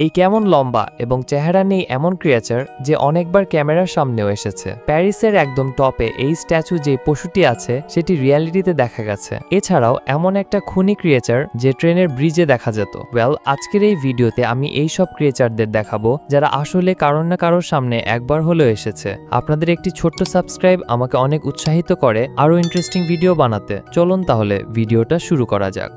এই কেমন লম্বা এবং চেহারা নেই এমন ক্রিয়েচার যে অনেকবার ক্যামেরার সামনেও এসেছে। প্যারিসের একদম টপে এই স্ট্যাচু যে পশুটি আছে সেটি রিয়ালিটিতে দেখা গেছে। এছাড়াও এমন একটা খুনি ক্রিয়েচার যে ট্রেনের ব্রিজে দেখা যেত। আজকের এই ভিডিওতে আমি এই সব ক্রিয়েচারদের দেখাবো যারা আসলে কারোর না কারোর সামনে একবার হলেও এসেছে। আপনাদের একটি ছোট্ট সাবস্ক্রাইব আমাকে অনেক উৎসাহিত করে আরো ইন্টারেস্টিং ভিডিও বানাতে। চলুন তাহলে ভিডিওটা শুরু করা যাক।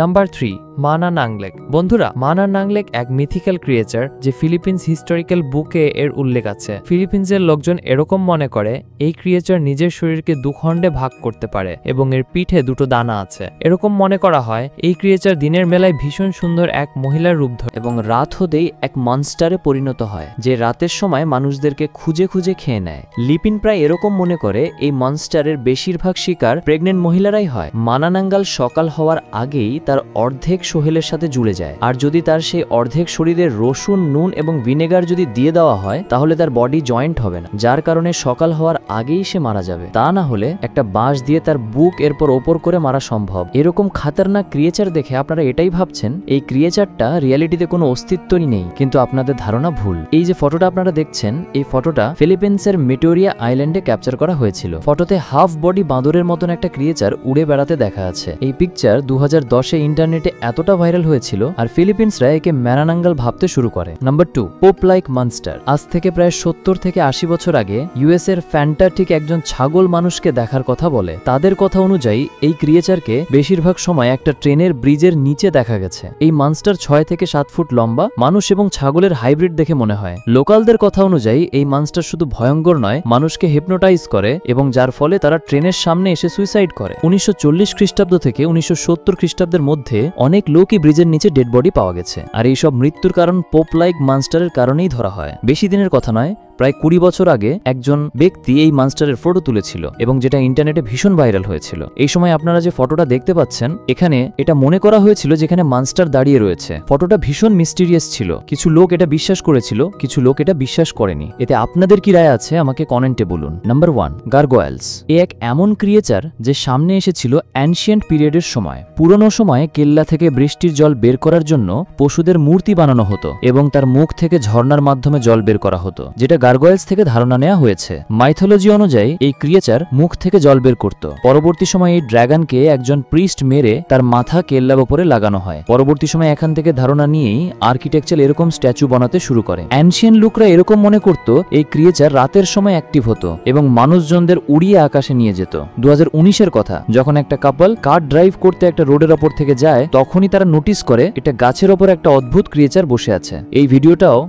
নাম্বার 3, মানা নাংলেক। বন্ধুরা, মানা নাংলেক এক মিথিক্যাল ক্রিয়েচার যে ফিলিপিন্স হিস্টোরিক্যাল বুকে এর উল্লেখ আছে। ফিলিপিন্সের লোকজন এরকম মনে করে এই ক্রিয়েচার নিজের শরীরকে দুখণ্ডে ভাগ করতে পারে এবং এর পিঠে দুটো দানা আছে। এরকম মনে করা হয় এই ক্রিয়েচার দিনের বেলায় ভীষণ সুন্দর এক মহিলার রূপ ধরে এবং রাত হতেই এক মনস্টারে পরিণত হয় যে রাতের সময় মানুষদেরকে খুঁজে খুঁজে খেয়ে নেয়। লিপিন প্রায় এরকম মনে করে এই মনস্টারের বেশিরভাগ শিকার প্রেগনেন্ট মহিলারাই হয়। মানা নাঙ্গাল সকাল হওয়ার আগেই তার অর্ধেক শরীরের সাথে জুড়ে যায়, আর যদি তার সেই অর্ধেক শরীরে রসুন, নুন এবং ভিনেগার যদি দিয়ে দেওয়া হয় তাহলে তার বডি জয়েন্ট হবে না, যার কারণে সকাল হওয়ার আগেই সে মারা যাবে। তা না হলে একটা বাঁশ দিয়ে তার বুক এরপর ওপর করে মারা সম্ভব। এরকম খাতারনাক ক্রিয়েচার দেখে আপনারা এটাই ভাবছেন এই ক্রিয়েচারটা রিয়ালিটিতে কোনো অস্তিত্বই নেই, কিন্তু আপনাদের ধারণা ভুল। এই যে ফটোটা আপনারা দেখছেন, এই ফটোটা ফিলিপিন্সের মিটোরিয়া আইল্যান্ডে ক্যাপচার করা হয়েছিল। ফটোতে হাফ বডি বাঁদরের মতন একটা ক্রিয়েচার উড়ে বেড়াতে দেখা আছে। এই পিকচার 2010-এ ইন্টারনেটে এতটা ভাইরাল হয়েছিল আর ফিলিপিন্সরা একে মানা নাঙ্গাল ভাবতে শুরু করে। Number 2, pope like monster. আজ থেকে প্রায় 70 থেকে 80 বছর আগে ইউএস এর ফ্যান্টাস্টিক একজন ছাগল মানুষকে দেখার কথা বলে। তাদের কথা অনুযায়ী এই ক্রিয়েচারকে বেশিরভাগ সময় একটা ট্রেনের ব্রিজের নিচে দেখা গেছে। এই মনস্টার 6 থেকে 7 ফুট লম্বা, মানুষ এবং ছাগলের হাইব্রিড দেখে মনে হয়। লোকালদের কথা অনুযায়ী এই মনস্টার শুধু ভয়ঙ্কর নয়, মানুষকে হিপনোটাইজ করে এবং যার ফলে তারা ট্রেনের সামনে এসে সুইসাইড করে। 1940 খ্রিস্টাব্দ থেকে 1970 খ্রিস্টাব্দের মধ্যে অনেক লোকই ব্রিজের নিচে ডেড বডি পাওয়া গেছে, আর এই সব মৃত্যুর কারণ পোপ লাইক মনস্টারের কারণেই ধরা হয়। বেশি দিনের কথা নয়, প্রায় 20 বছর আগে একজন ব্যক্তি এই মনস্টারের ফটো তুলেছিল এবং যেটা ইন্টারনেটে ভীষণ ভাইরাল হয়েছিল। এই সময় আপনারা যে ফটোটা দেখতে পাচ্ছেন, এখানে এটা মনে করা হয়েছিল যেখানে মনস্টার দাঁড়িয়ে রয়েছে। ফটোটা ভীষণ মিস্টিরিয়াস ছিল। কিছু লোক এটা বিশ্বাস করেছিল, কিছু লোক এটা বিশ্বাস করেনি। এতে আপনাদের কি রায় আছে আমাকে কমেন্টে বলুন। নাম্বার 1, গারগোয়েলস। এ এক এমন ক্রিয়েচার যে সামনে এসেছিল অ্যানশিয়েন্ট পিরিয়ডের সময়। পুরনো সময়ে কেল্লা থেকে বৃষ্টির জল বের করার জন্য পশুদের মূর্তি বানানো হতো এবং তার মুখ থেকে ঝর্ণার মাধ্যমে জল বের করা হতো, যেটা গারগোয়েলস থেকে ধারণা নেওয়া হয়েছে। মাইথোলজি অনুযায়ী এই ক্রিয়েচার মুখ থেকে জল বের করত। পরবর্তী সময়ে এই ড্রাগনকে একজন প্রিস্ট মেরে তার মাথা কেল্লার উপরে লাগানো হয়। পরবর্তী সময়ে এখান থেকে ধারণা নিয়েই আর্কিটেকচার এরকম স্ট্যাচু বানাতে শুরু করে। অ্যানশিয়েন্ট লোকরা এরকম মনে করত এই ক্রিয়েচার রাতের সময় অ্যাক্টিভ হতো এবং মানুষজনদের উড়িয়ে আকাশে নিয়ে যেত। 2019-এর কথা, যখন একটা কাপল কার ড্রাইভ করতে একটা রোডের ওপর থেকে যায়, তখনই তারা নোটিস করে এটা গাছের ওপর একটা অদ্ভুত ক্রিয়েচার বসে আছে। এই ভিডিওটাও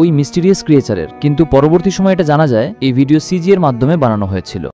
ওই মিস্টিরিয়াস ক্রিয়েচারের, কিন্তু পরবর্তী সময়ে এটা জানা যায় এই ভিডিও সিজি এর মাধ্যমে বানানো হয়েছিল।